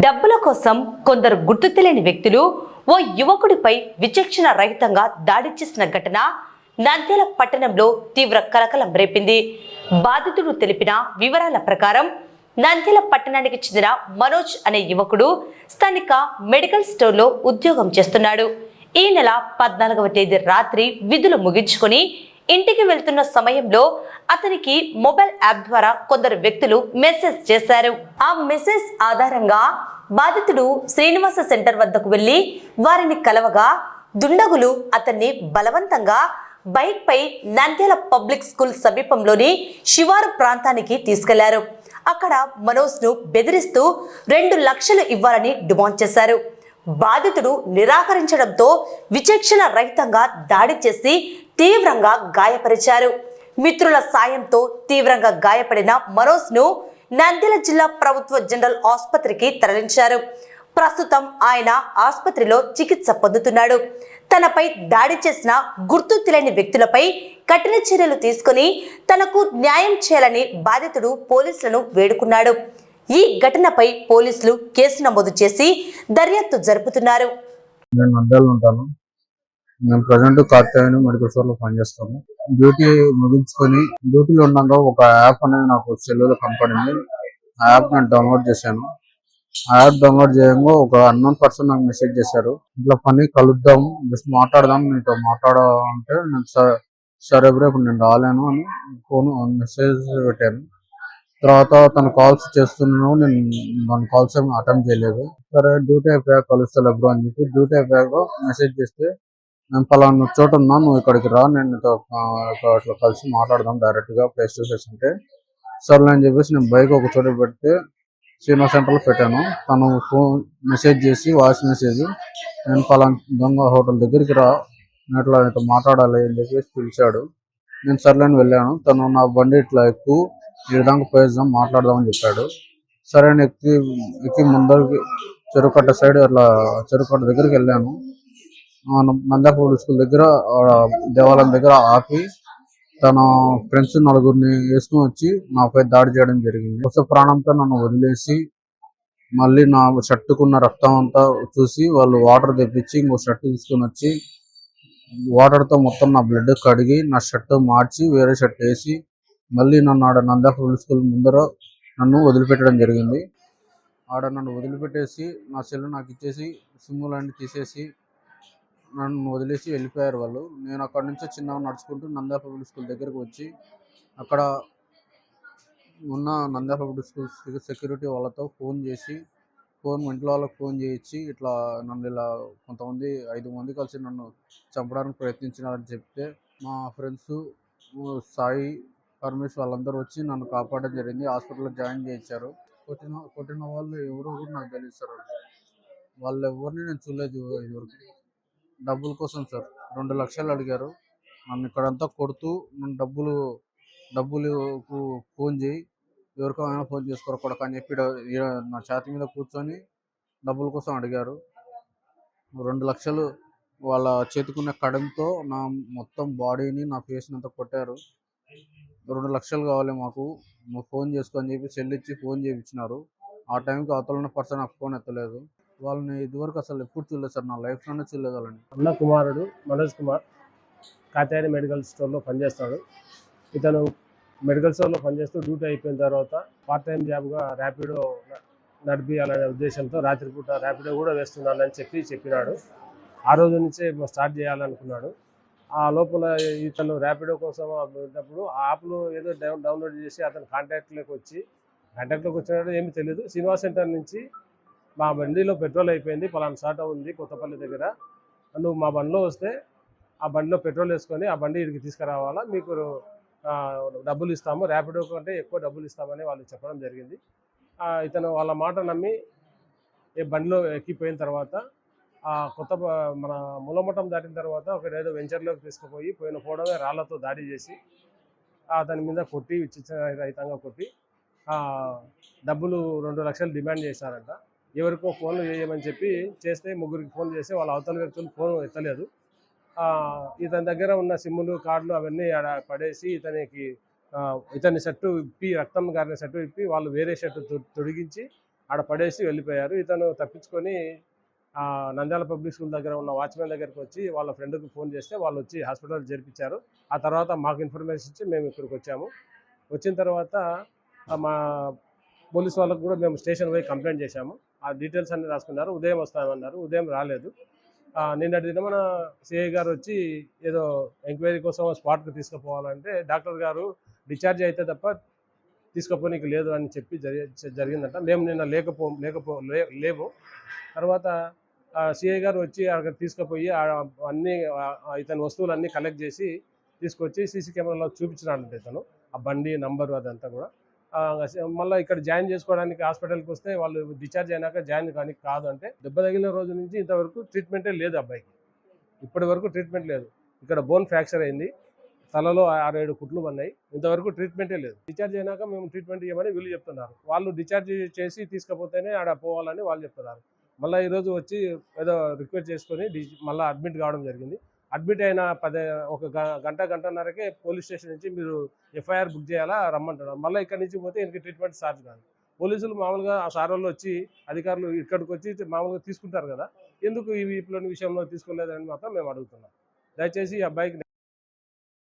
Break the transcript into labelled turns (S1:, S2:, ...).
S1: డబ్బుల కోసం కొందరు గుర్తు తెలియని వ్యక్తులు ఓ యువకుడిపై విచక్షణ రహితంగా దాడి చేసిన ఘటన నంద్యాల పట్టణంలో తీవ్ర కలకలం రేపింది. బాధితుడు తెలిపిన వివరాల ప్రకారం నంద్యాల పట్టణానికి చెందిన మనోజ్ అనే యువకుడు స్థానిక మెడికల్ స్టోర్లో ఉద్యోగం చేస్తున్నాడు. ఈ నెల 14వ తేదీ రాత్రి విధులు ముగించుకొని ఇంటికి వెళ్తున్న సమయంలో అతనికి మొబైల్ యాప్ ద్వారా కొందరు వ్యక్తులు మెసేజ్ చేశారు. ఆ మెసేజ్ ఆధారంగా బాధితుడు శ్రీనివాస సెంటర్ వద్దకు వెళ్లి వారిని కలవగా దుండగులు అతన్ని బలవంతంగా బైక్ పై నంద్యాల పబ్లిక్ స్కూల్ సమీపంలోని శివారు ప్రాంతానికి తీసుకెళ్లారు. అక్కడ మనోజ్ ను బెదిరిస్తూ 2 లక్షలు ఇవ్వాలని డిమాండ్ చేశారు. బాధితుడు నిరాకరించడంతో విచక్షణ రహితంగా దాడి చేసి తీవ్రంగా గాయపరిచారు. మిత్రుల సాయంతో తీవ్రంగా గాయపడిన మనోజ్ ను నంద్యాల జిల్లా ప్రభుత్వ జనరల్ ఆసుపత్రికి తరలించారు. ప్రస్తుతం ఆయన ఆసుపత్రిలో చికిత్స పొందుతున్నాడు. తనపై దాడి చేసిన గుర్తు తెలియని వ్యక్తులపై కఠిన చర్యలు తీసుకుని తనకు న్యాయం చేయాలని బాధితుడు పోలీసులను వేడుకున్నాడు. ఈ ఘటనపై పోలీసులు కేసు నమోదు చేసి దర్యాప్తు జరుపుతున్నారు.
S2: నేను నంద్యాలలో ఉంటాను. నేను ప్రజెంట్ కార్తీయ మెడికల్ స్టోర్ లో పనిచేస్తాను. డ్యూటీ ముగించుకొని డ్యూటీలో ఉండగా ఒక యాప్ అనేది నాకు సెల్లులో కనపడింది. ఆ యాప్ నేను డౌన్లోడ్ చేశాను. ఆ యాప్ డౌన్లోడ్ చేయగా ఒక అన్నోన్ పర్సన్ నాకు మెసేజ్ చేశారు. ఇట్లా పని కలుద్దాం, జస్ట్ మాట్లాడదాం, నీతో మాట్లాడాలంటే నేను సరే బ్రో ఇప్పుడు నేను రాలేను అని ఫోన్ మెసేజ్ పెట్టాను. తర్వాత తను కాల్స్ చేస్తున్నాను, నేను మన కాల్స్ ఏమి అటెంప్ట్ చేయలేదు. సరే డ్యూటీ అయిపోయాక కలుస్తా బ్రో అని చెప్పి డ్యూటీ అయిపోయాక మెసేజ్ చేస్తే నేను పలానా చోట ఉన్నా, నువ్వు ఇక్కడికి రా, నేను నీతో అట్లా కలిసి మాట్లాడదాం డైరెక్ట్ గా ఫేస్ టు ఫేస్ అంటే సర్లే అని చెప్పేసి నేను బైక్ ఒక చోట పెడితే శ్రీనివాస సెంటర్లో పెట్టాను. తను ఫోన్ మెసేజ్ చేసి వాయిస్ మెసేజ్, నేను పలానా దొంగ హోటల్ దగ్గరికి రా, నేను ఇట్లా నీతో మాట్లాడాలి అని చెప్పేసి పిలిచాడు. నేను సర్లేని వెళ్ళాను. తను నా బండి ఇట్లా ఎక్కువ ఈ విధంగా పోయేద్దాం మాట్లాడదామని చెప్పాడు. సరే అని ఎక్కి ముందరికి చెరుకట్ట సైడ్ అట్లా చెరుకట్ట దగ్గరికి వెళ్ళాను. నంద్యాల స్కూల్ దగ్గర దేవాలయం దగ్గర ఆపి తన ఫ్రెండ్స్ 4గురిని వేసుకుని వచ్చి నాపై దాడి చేయడం జరిగింది. ప్రాణంతో నన్ను వదిలేసి మళ్ళీ నా షర్టుకున్న రక్తం అంతా చూసి వాళ్ళు వాటర్ తెప్పించి ఇంకో షర్ట్ తీసుకుని వచ్చి వాటర్తో మొత్తం నా బ్లడ్ కడిగి నా షర్ట్ మార్చి వేరే షర్ట్ వేసి మళ్ళీ నన్ను ఆడ నంద్యాల స్కూల్ ముందర నన్ను వదిలిపెట్టడం జరిగింది. ఆడ నన్ను వదిలిపెట్టేసి నా సెల్ నాకు ఇచ్చేసి సిమ్ములన్నీ తీసేసి నన్ను వదిలేసి వెళ్ళిపోయారు వాళ్ళు. నేను అక్కడ నుంచి చిన్నగా నడుచుకుంటూ నంద్యాల పబ్లిక్ స్కూల్ దగ్గరకు వచ్చి అక్కడ ఉన్న నంద్యాల పబ్లిక్ స్కూల్ సెక్యూరిటీ వాళ్ళతో ఇంట్లో వాళ్ళకి ఫోన్ చేయించి ఇట్లా నన్ను ఇలా కొంతమంది 5 మంది కలిసి నన్ను చంపడానికి ప్రయత్నించినారని చెప్తే మా ఫ్రెండ్స్ సాయి, పరమేశ్ వాళ్ళందరూ వచ్చి నన్ను కాపాడడం జరిగింది. హాస్పిటల్లో జాయిన్ చేయించారు. కొట్టిన వాళ్ళు ఎవరో కూడా నాకు తెలియదు సార్. వాళ్ళు ఎవరిని నేను చూడలేదు ఇదివరకు. డబ్బుల కోసం సార్ 2 లక్షలు అడిగారు. నన్ను ఇక్కడంతా కొడుతూ నన్ను డబ్బులు ఫోన్ చేయి, ఎవరికైనా ఫోన్ చేసుకోరు కొడక అని చెప్పి నా ఛాతీ మీద కూర్చొని డబ్బుల కోసం అడిగారు. 2 లక్షలు వాళ్ళ చేతికున్న కడంతో నా మొత్తం బాడీని నా ఫేస్ని అంతా కొట్టారు. 2 లక్షలు కావాలి మాకు, నువ్వు ఫోన్ చేసుకో అని చెప్పి చెల్లిచ్చి ఫోన్ చేయించినారు. ఆ టైంకి అవతల ఉన్న పర్సన్ నాకు ఫోన్ ఎత్తలేదు. వాళ్ళని ఇదివరకు అసలు ఎప్పుడు చూడలేదు సార్, నా లైఫ్లోనే చూడలేదు వాళ్ళని.
S3: అన్న కుమారుడు మనోజ్ కుమార్ కాత్యాయని మెడికల్ స్టోర్లో పనిచేస్తాడు. ఇతను మెడికల్ స్టోర్లో పనిచేస్తూ డ్యూటీ అయిపోయిన తర్వాత పార్ట్ టైం జాబ్గా ర్యాపిడో నడిపించాలనే ఉద్దేశంతో రాత్రిపూట ర్యాపిడో కూడా వేస్తున్నానని చెప్పినాడు. ఆ రోజు నుంచే స్టార్ట్ చేయాలనుకున్నాడు. ఆ లోపల ఇతను ర్యాపిడో కోసం వెళ్ళినప్పుడు ఆ యాప్లో ఏదో డౌన్లోడ్ చేసి అతను కాంటాక్ట్లోకి వచ్చినట్టు ఏమీ తెలియదు. శ్రీనివాస సెంటర్ నుంచి మా బండిలో పెట్రోల్ అయిపోయింది, పలానా చోట ఉంది కొత్తపల్లి దగ్గర, నువ్వు మా బండిలో వస్తే ఆ బండిలో పెట్రోల్ వేసుకొని ఆ బండి ఇక్కడికి తీసుకురావాలా, మీకు డబ్బులు ఇస్తాము, ర్యాపిడో కంటే ఎక్కువ డబ్బులు ఇస్తామని వాళ్ళు చెప్పడం జరిగింది. ఇతను వాళ్ళ మాట నమ్మి ఈ బండిలో ఎక్కిపోయిన తర్వాత మన మూలమఠం దాటిన తర్వాత ఏదో వెంచర్లోకి తీసుకుపోయి పోవడమే రాళ్లతో దాడి చేసి అతని మీద కొట్టి విచిత్రరహితంగా కొట్టి డబ్బులు 2 లక్షలు డిమాండ్ చేశారంట. ఎవరికో ఫోన్లు చేయమని చెప్పి చేస్తే 3గురికి ఫోన్ చేసి వాళ్ళ అవతల వ్యక్తులు ఫోన్ ఎత్తలేదు. ఇతని దగ్గర ఉన్న సిమ్ములు, కార్డులు అవన్నీ ఆడ పడేసి ఇతని షర్టు విప్పి, రక్తం గారిన షర్టు విప్పి వాళ్ళు వేరే షర్టు తొడిగించి ఆడ పడేసి వెళ్ళిపోయారు. ఇతను తప్పించుకొని నంద్యాల పబ్లిక్ స్కూల్ దగ్గర ఉన్న వాచ్మెన్ దగ్గరికి వచ్చి వాళ్ళ ఫ్రెండ్కి ఫోన్ చేస్తే వాళ్ళు వచ్చి హాస్పిటల్ చేర్పించారు. ఆ తర్వాత మాకు ఇన్ఫర్మేషన్ ఇచ్చి మేము ఇక్కడికి వచ్చాము. వచ్చిన తర్వాత మా పోలీస్ వాళ్ళకు కూడా మేము స్టేషన్ పోయి కంప్లైంట్ చేశాము. ఆ డీటెయిల్స్ అన్ని రాసుకున్నారు. ఉదయం వస్తామన్నారు, ఉదయం రాలేదు. నిన్నటి దినమున సిఐ గారు వచ్చి ఏదో ఎంక్వైరీ కోసం స్పాట్కి తీసుకుపోవాలంటే డాక్టర్ గారు డిశ్చార్జ్ అయితే తప్ప తీసుకుపోనీకి లేదు అని చెప్పి జరిగిందంట. మేము నిన్న లేవు. తర్వాత సిఐ గారు వచ్చి అక్కడ తీసుకుపోయి అన్ని ఇతని వస్తువులన్నీ కలెక్ట్ చేసి తీసుకొచ్చి సీసీ కెమెరాలో చూపించినాడంట ఇతను, ఆ బండి నంబరు అదంతా కూడా. మళ్ళీ ఇక్కడ జాయిన్ చేసుకోవడానికి హాస్పిటల్కి వస్తే వాళ్ళు డిశ్చార్జ్ అయినాక జాయిన్ కానీ కాదు అంటే, దెబ్బ తగిలిన రోజు నుంచి ఇంతవరకు ట్రీట్మెంటే లేదు అబ్బాయికి. ఇప్పటి వరకు ట్రీట్మెంట్ లేదు. ఇక్కడ బోన్ ఫ్రాక్చర్ అయింది, తలలో 6-7 కుట్లు ఉన్నాయి. ఇంతవరకు ట్రీట్మెంటే లేదు. డిశ్చార్జ్ అయినాక మేము ట్రీట్మెంట్ ఇవ్వమని వీళ్ళు చెప్తున్నారు. వాళ్ళు డిశ్చార్జ్ చేసి తీసుకుపోతేనే ఆడ పోవాలని వాళ్ళు చెప్తున్నారు. మళ్ళీ ఈరోజు వచ్చి ఏదో రిక్వెస్ట్ చేసుకొని మళ్ళీ అడ్మిట్ కావడం జరిగింది. అడ్మిట్ అయిన ఒక గంటన్నరకే పోలీస్ స్టేషన్ నుంచి మీరు ఎఫ్ఐఆర్ బుక్ చేయాలా రమ్మంటున్నారు. మళ్ళీ ఇక్కడ నుంచి పోతే ఇంక ట్రీట్మెంట్ ఛార్జ్ కాదు. పోలీసులు మామూలుగా ఆ సార్ వాళ్ళు వచ్చి అధికారులు ఇక్కడికి వచ్చి మామూలుగా తీసుకుంటారు కదా, ఎందుకు ఈ విషయంలో తీసుకోలేదని మాత్రం మేము అడుగుతున్నాం. దయచేసి ఈ అబ్బాయికి